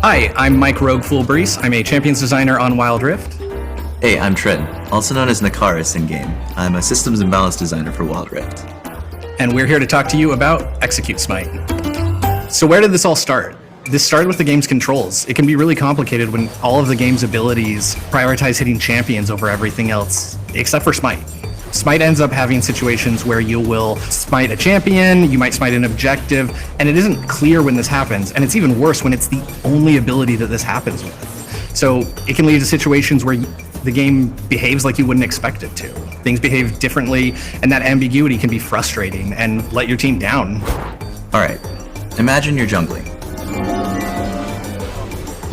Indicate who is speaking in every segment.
Speaker 1: Hi, I'm Mike Rogue Foolbreeze. I'm a champions designer on Wild Rift.
Speaker 2: Hey, I'm Trent, also known as Nakaris in-game. I'm a systems and balance designer for Wild Rift.
Speaker 1: And we're here to talk to you about Execute Smite. So where did this all start? This started with the game's controls. It can be really complicated when all of the game's abilities prioritize hitting champions over everything else, except for Smite. Smite ends up having situations where you will smite a champion, you might smite an objective, and it isn't clear when this happens, and it's even worse when it's the only ability that this happens with. So it can lead to situations where the game behaves like you wouldn't expect it to. Things behave differently, and that ambiguity can be frustrating and let your team down.
Speaker 2: Alright, imagine you're jungling.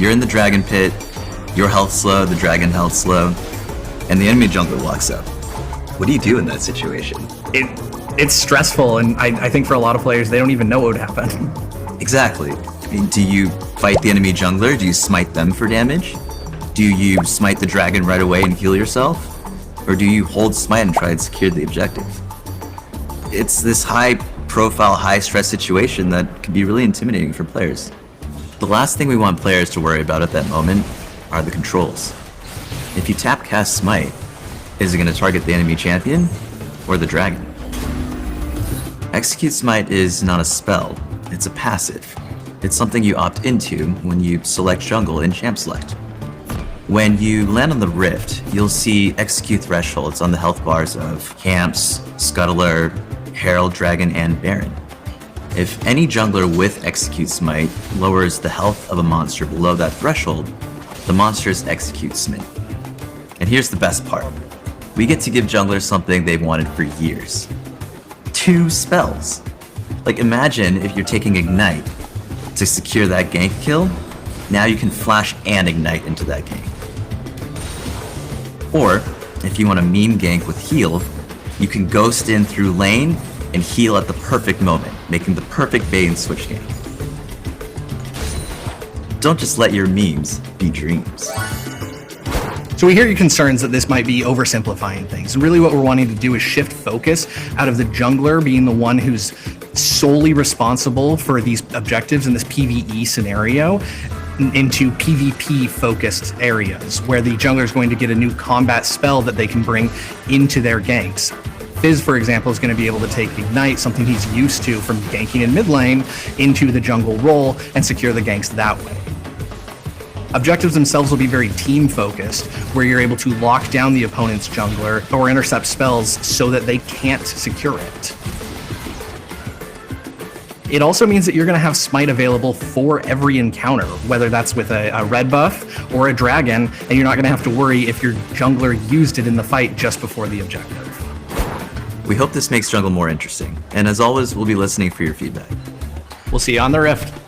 Speaker 2: You're in the dragon pit, your health's low, the dragon health's low, and the enemy jungler walks up. What do you do in that situation?
Speaker 1: It's stressful, and I think for a lot of players, they don't even know what would happen.
Speaker 2: Exactly. I mean, do you fight the enemy jungler? Do you smite them for damage? Do you smite the dragon right away and heal yourself? Or do you hold smite and try and secure the objective? It's this high-profile, high-stress situation that can be really intimidating for players. The last thing we want players to worry about at that moment are the controls. If you tap cast smite, is it going to target the enemy champion or the dragon? Execute Smite is not a spell, it's a passive. It's something you opt into when you select jungle in champ select. When you land on the rift, you'll see execute thresholds on the health bars of camps, scuttler, herald, dragon, and baron. If any jungler with execute smite lowers the health of a monster below that threshold, the monster's execute smite. And here's the best part. We get to give junglers something they've wanted for years. 2 spells. Like imagine if you're taking Ignite to secure that gank kill, now you can flash and Ignite into that gank. Or, if you want to meme gank with heal, you can ghost in through lane and heal at the perfect moment, making the perfect bait and switch gank. Don't just let your memes be dreams.
Speaker 1: So we hear your concerns that this might be oversimplifying things. And really what we're wanting to do is shift focus out of the jungler being the one who's solely responsible for these objectives in this PvE scenario into PvP focused areas where the jungler is going to get a new combat spell that they can bring into their ganks. Fizz, for example, is going to be able to take Ignite, something he's used to from ganking in mid lane, into the jungle role and secure the ganks that way. Objectives themselves will be very team-focused, where you're able to lock down the opponent's jungler or intercept spells so that they can't secure it. It also means that you're going to have Smite available for every encounter, whether that's with a red buff or a dragon, and you're not going to have to worry if your jungler used it in the fight just before the objective.
Speaker 2: We hope this makes jungle more interesting, and as always, we'll be listening for your feedback.
Speaker 1: We'll see you on the Rift.